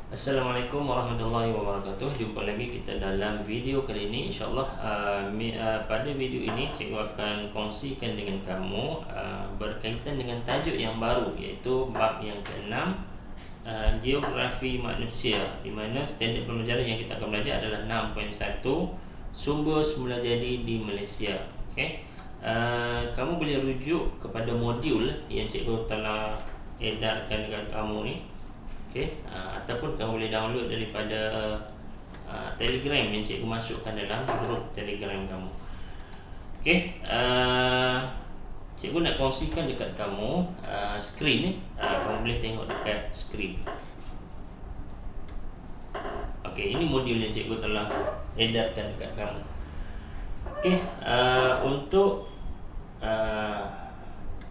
Assalamualaikum warahmatullahi wabarakatuh. Jumpa lagi kita dalam video kali ini. InsyaAllah pada video ini cikgu akan kongsikan dengan kamu berkaitan dengan tajuk yang baru, iaitu bab yang ke-6, Geografi Manusia, di mana standard pembelajaran yang kita akan belajar adalah 6.1, Sumber Semula Jadi di Malaysia. Okay? Kamu boleh rujuk kepada modul yang cikgu telah edarkan dekat kamu ni. Ataupun kamu boleh download daripada Telegram yang cikgu masukkan dalam grup Telegram kamu. Cikgu nak kongsikan dekat kamu skrin ni. Kamu boleh tengok dekat skrin. Ini modul yang cikgu telah edarkan dekat kamu. Untuk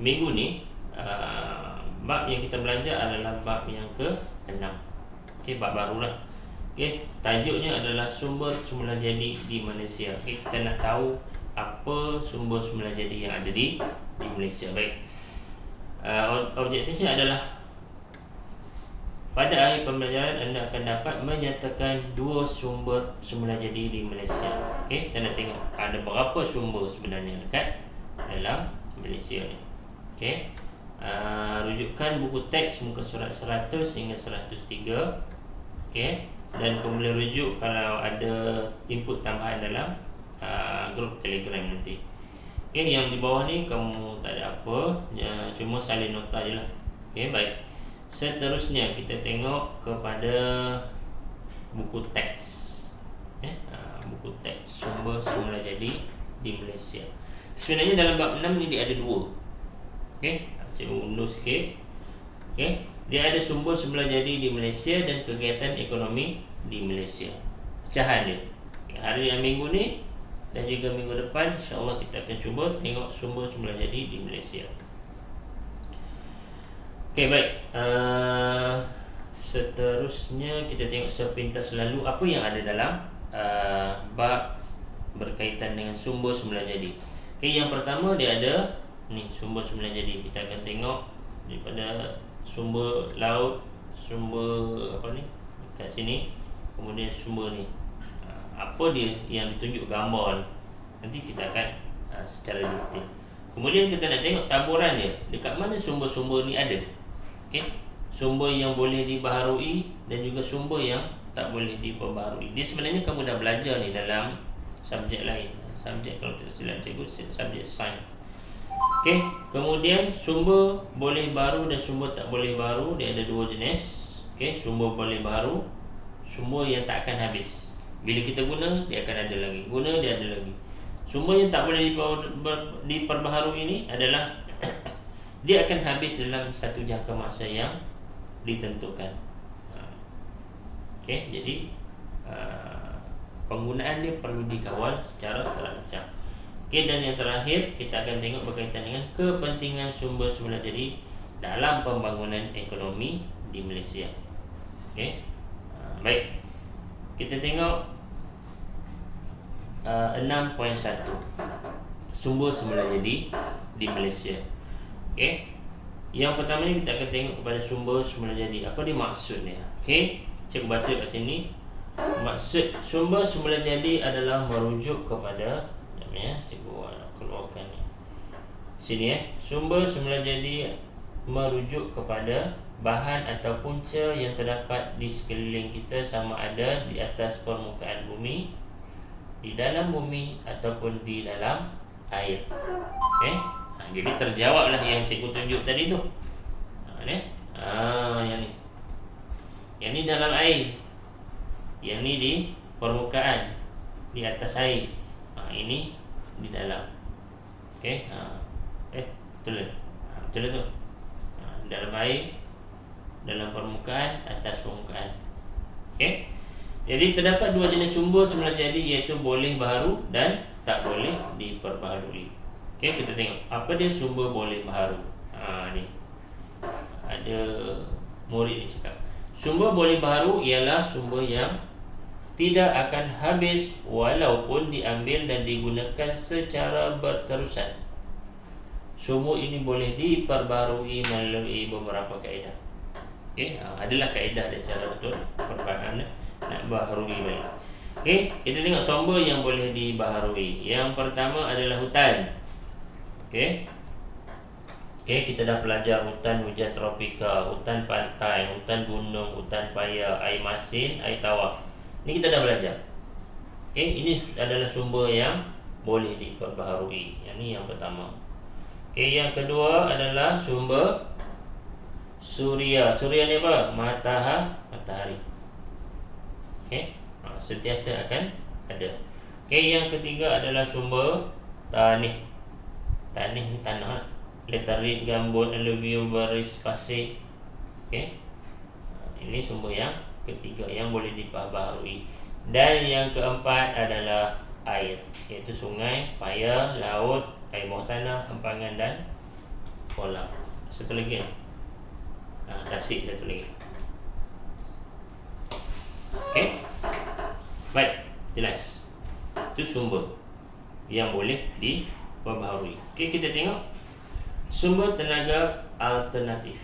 minggu ni, bab yang kita belajar adalah bab yang ke-6. Bab barulah. Tajuknya adalah Sumber Semula Jadi di Malaysia. Kita nak tahu apa sumber semula jadi yang ada di Malaysia. Baik. Objektifnya adalah pada akhir pembelajaran anda akan dapat menyatakan 2 sumber semula jadi di Malaysia. Kita nak tengok ada berapa sumber sebenarnya dekat dalam Malaysia ni. Rujukan buku teks muka surat 100 hingga 103. Dan kamu boleh rujuk kalau ada input tambahan dalam grup Telegram nanti. Yang di bawah ni kamu tak ada apa, cuma salin nota je lah. Baik. Seterusnya kita tengok kepada buku teks. Buku teks Sumber Semula Jadi di Malaysia. Sebenarnya dalam bab 6 ni dia ada 2. Cikgu undur sikit. Dia ada sumber semula jadi di Malaysia dan kegiatan ekonomi di Malaysia. Pecahan dia. Hari yang minggu ni dan juga minggu depan, insyaAllah kita akan cuba tengok sumber semula jadi di Malaysia. Baik. Seterusnya kita tengok sepintas lalu apa yang ada dalam bab berkaitan dengan sumber semula jadi. Yang pertama dia ada ni sumber semula jadi. Kita akan tengok daripada sumber laut, sumber apa ni kat sini, kemudian sumber ni. Apa dia yang ditunjuk gambar ni, nanti kita akan secara detail. Kemudian kita nak tengok taburan dia, dekat mana sumber-sumber ni ada. Sumber yang boleh dibaharui dan juga sumber yang tak boleh diperbaharui. Dia sebenarnya kamu dah belajar ni dalam subjek lain. Subjek kalau tidak silap cikgu, subjek sains. Kemudian sumber boleh baru dan sumber tak boleh baru, dia ada 2 jenis. Sumber boleh baru, sumber yang tak akan habis. Bila kita guna, dia akan ada lagi. Guna, dia ada lagi. Sumber yang tak boleh diperbaharui ini adalah dia akan habis dalam satu jangka masa yang ditentukan. Jadi penggunaan dia perlu dikawal secara terancang. Dan yang terakhir kita akan tengok berkaitan dengan kepentingan sumber semula jadi dalam pembangunan ekonomi di Malaysia. Baik. Kita tengok 6.1, sumber semula jadi di Malaysia. Yang pertama ni kita akan tengok kepada sumber semula jadi. Apa dia maksudnya? Cikgu baca kat sini. Maksud sumber semula jadi adalah merujuk kepada, cikgu keluarkan ni. Sini sumber semula jadi merujuk kepada bahan atau punca yang terdapat di sekeliling kita, sama ada di atas permukaan bumi, di dalam bumi ataupun di dalam air. Jadi terjawablah yang cikgu tunjuk tadi tu. Yang ni dalam air, yang ni di permukaan, di atas air. Ini di dalam. Betul tu. Dalam air, dalam permukaan, atas permukaan. Jadi terdapat 2 jenis sumber semula jadi, iaitu boleh baharu dan tak boleh diperbaharui. Kita tengok apa dia sumber boleh baharu. Ni ada murid ni cakap, sumber boleh baharu ialah sumber yang tidak akan habis walaupun diambil dan digunakan secara berterusan. Sumber ini boleh diperbarui melalui beberapa kaedah. Okey, adalah kaedah dan cara untuk perbaikan nak baharui balik. Okey, kita tengok sumber yang boleh dibaharui. Yang pertama adalah hutan. Okey. Okey, kita dah belajar hutan hujan tropika, hutan pantai, hutan gunung, hutan paya, air masin, air tawar. Ini kita dah belajar. Okey, ini adalah sumber yang boleh diperbaharui. Yang ni yang pertama. Okey, yang kedua adalah sumber suria. Suria ni apa? Matahari. Okey, sentiasa akan ada. Okey, yang ketiga adalah sumber tanah. Tanah ni tanah lah. Laterit, gambut, alluvium, baris, pasir. Okey. Ini sumber yang ketiga yang boleh diperbaharui. Dan yang keempat adalah air, iaitu sungai, paya, laut, air bawah tanah, empangan dan kolam. Satu lagi tasik satu lagi. Okey. Baik, jelas. Itu sumber yang boleh diperbaharui. Okey, kita tengok sumber tenaga alternatif.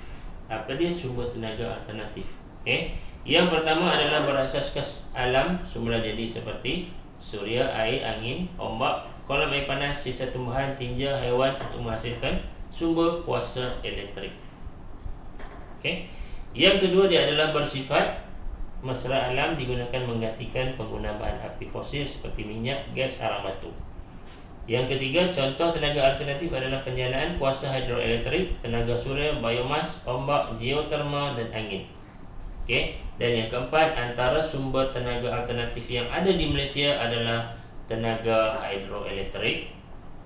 Apa dia sumber tenaga alternatif? Okey. Yang pertama adalah berasaskan alam semula jadi seperti suria, air, angin, ombak, kolam air panas, sisa tumbuhan, tinja, haiwan untuk menghasilkan sumber kuasa elektrik. Okey. Yang kedua dia adalah bersifat mesra alam, digunakan menggantikan penggunaan bahan api fosil seperti minyak, gas, arang batu. Yang ketiga, contoh tenaga alternatif adalah penjanaan kuasa hidroelektrik, tenaga suria, biomas, ombak, geoterma dan angin. Okey. Dan yang keempat, antara sumber tenaga alternatif yang ada di Malaysia adalah tenaga hidroelektrik.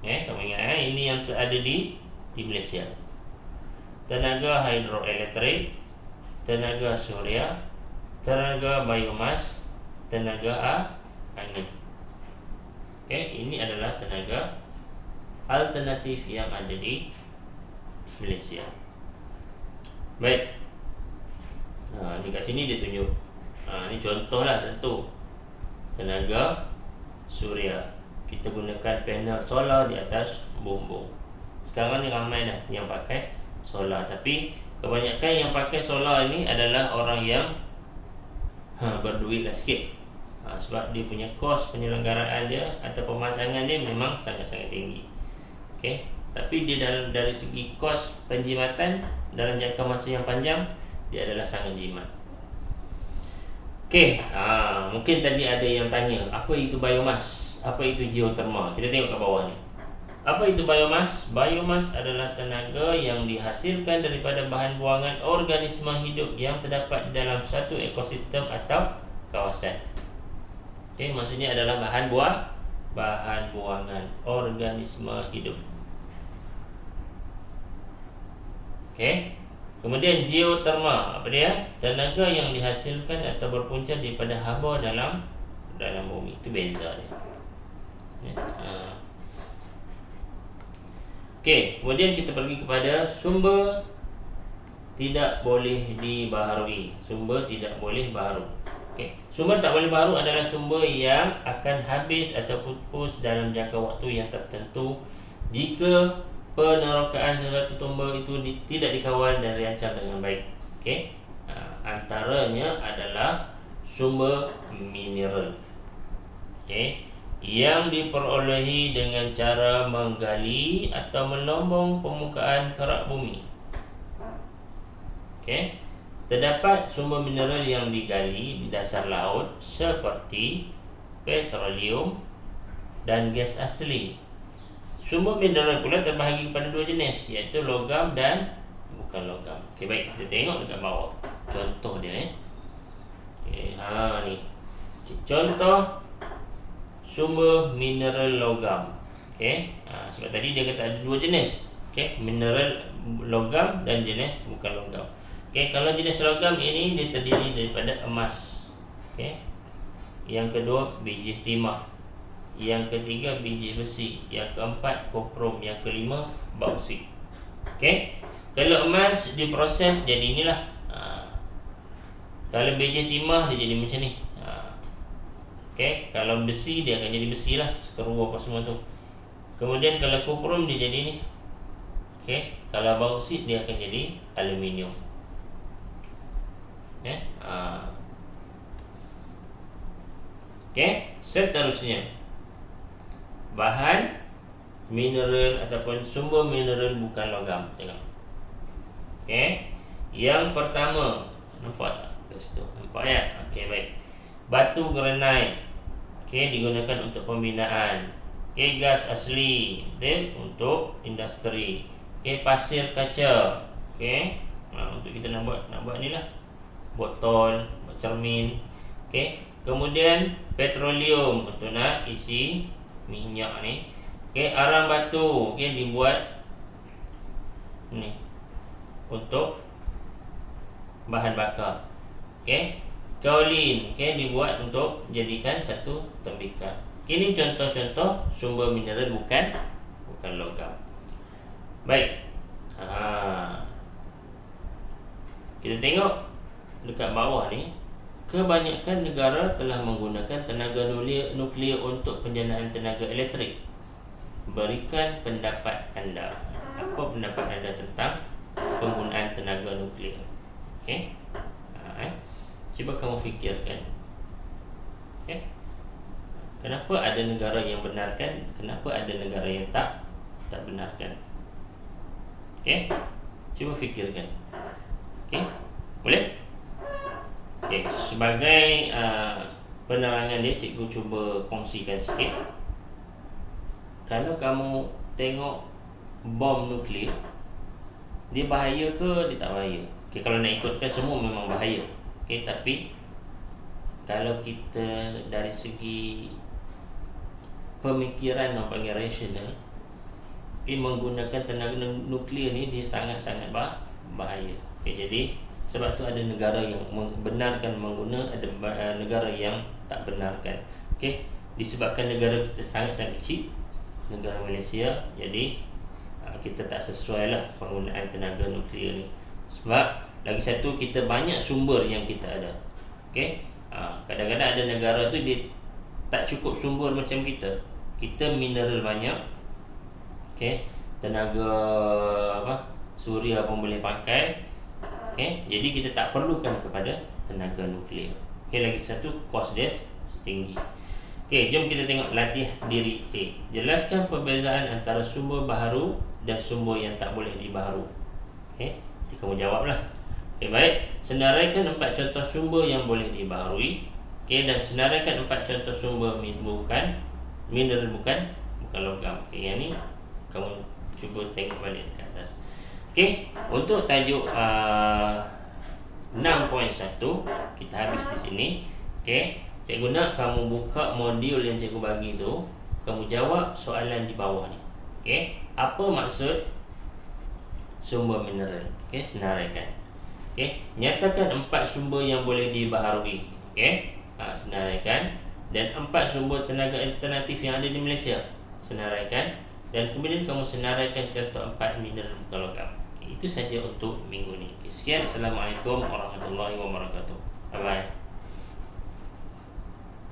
Kamu ingat ini yang ada di Malaysia. Tenaga hidroelektrik, tenaga suria, tenaga biomas, tenaga angin. Okey, ini adalah tenaga alternatif yang ada di Malaysia. Baik. Ni kat sini dia tunjuk. Ni contohlah satu. Tenaga suria. Kita gunakan panel solar di atas bumbung. Sekarang ni ramai dah yang pakai solar, tapi kebanyakan yang pakai solar ini adalah orang yang berduit lah sikit. Sebab dia punya kos penyelenggaraan dia atau pemasangan dia memang sangat-sangat tinggi. Okey, tapi dia dari segi kos penjimatan dalam jangka masa yang panjang, dia adalah sangat jimat. Okey, mungkin tadi ada yang tanya, apa itu biomas? Apa itu geoterma? Kita tengok kat bawah ni. Apa itu biomas? Biomas adalah tenaga yang dihasilkan daripada bahan buangan organisma hidup yang terdapat dalam satu ekosistem atau kawasan. Okey, maksudnya adalah bahan buangan organisma hidup. Okey. Kemudian geoterma, apa dia? Tenaga yang dihasilkan atau berpunca daripada haba dalam bumi. Itu beza dia. Okey, kemudian kita pergi kepada sumber tidak boleh dibaharui. Sumber tidak boleh baharu. Okey, sumber tak boleh baharu adalah sumber yang akan habis atau pupus dalam jangka waktu yang tertentu jika penerokaan sesuatu sumber itu tidak dikawal dan dirancang dengan baik. Okey. Antaranya adalah sumber mineral. Okey, yang diperolehi dengan cara menggali atau melombong permukaan kerak bumi. Okey. Terdapat sumber mineral yang digali di dasar laut seperti petroleum dan gas asli. Sumber mineral pula terbahagi kepada dua jenis, iaitu logam dan bukan logam. Okey, baik, kita tengok dekat bawah contoh dia. Okey, ni contoh sumber mineral logam. Okey, sebab tadi dia kata ada dua jenis. Okey, mineral logam dan jenis bukan logam. Okey, kalau jenis logam ini dia terdiri daripada emas. Okey. Yang kedua biji timah. Yang ketiga biji besi. Yang keempat koprom. Yang kelima bauksit. Okey. Kalau emas diproses jadi inilah. Kalau biji timah dia jadi macam ni. Okey, kalau besi dia akan jadi besi lah, skru apa semua tu. Kemudian kalau koprom dia jadi ni. Okey, kalau bauksit dia akan jadi aluminium. Okey, seterusnya bahan mineral ataupun sumber mineral bukan logam. Tengok. Okey. Yang pertama, nampak tak kat situ? Nampak ya? Okey, baik. Batu granit. Okey, digunakan untuk pembinaan. Okey, gas asli, betul? Untuk industri. Okey, pasir kaca. Okey. Untuk kita nak buat ni lah. Botol, buat cermin. Okey. Kemudian petroleum untuk nak isi minyak ni. Okey, arang batu, okey, dibuat ni untuk bahan bakar. Okey. Kaolin, okey, dibuat untuk jadikan satu tembikar. Ini contoh-contoh sumber mineral bukan logam. Baik. Kita tengok dekat bawah ni, kebanyakan negara telah menggunakan tenaga nuklear untuk penjanaan tenaga elektrik. Berikan pendapat anda. Apa pendapat anda tentang penggunaan tenaga nuklear? Okey. Cuba kamu fikirkan. Okey. Kenapa ada negara yang benarkan, kenapa ada negara yang tak benarkan? Okey. Cuba fikirkan. Okey. Boleh? Okey, sebagai penerangan dia, cikgu cuba kongsikan sikit. Kalau kamu tengok bom nuklear, dia bahaya ke dia tak bahaya? Okey, kalau nak ikutkan semua memang bahaya. Okey, tapi kalau kita dari segi pemikiran yang panggil rasional, menggunakan tenaga nuklear ni dia sangat-sangat bahaya. Okey, jadi sebab tu ada negara yang membenarkan mengguna, ada negara yang tak benarkan. Okey, disebabkan negara kita sangat-sangat kecil, negara Malaysia, jadi kita tak sesuai lah penggunaan tenaga nuklear ni. Sebab lagi satu, kita banyak sumber yang kita ada. Okey, kadang-kadang ada negara tu dia tak cukup sumber macam kita. Kita mineral banyak. Okey, tenaga suria pun boleh pakai. Okey, jadi kita tak perlukan kepada tenaga nuklear. Okey, lagi satu, kos dia tinggi. Okey, jom kita tengok latih diri A. Jelaskan perbezaan antara sumber baharu dan sumber yang tak boleh dibaharu. Okey, nanti kamu jawablah. Okey, baik. Senaraikan 4 contoh sumber yang boleh dibaharui. Okey, dan senaraikan 4 contoh sumber mineral bukan logam. Okey, yang ni kamu cuba tengok balik ke atas. Okey, untuk tajuk 6.1 kita habis di sini. Okey, cikgu nak kamu buka modul yang cikgu bagi tu, kamu jawab soalan di bawah ni. Okey, apa maksud sumber mineral? Okey, senaraikan. Okey, nyatakan 4 sumber yang boleh dibaharui. Okey, senaraikan. Dan 4 sumber tenaga alternatif yang ada di Malaysia, senaraikan. Dan kemudian kamu senaraikan contoh 4 mineral bukan logam. Itu saja untuk minggu ni. Sekian. Assalamualaikum warahmatullahi wabarakatuh. Bye bye.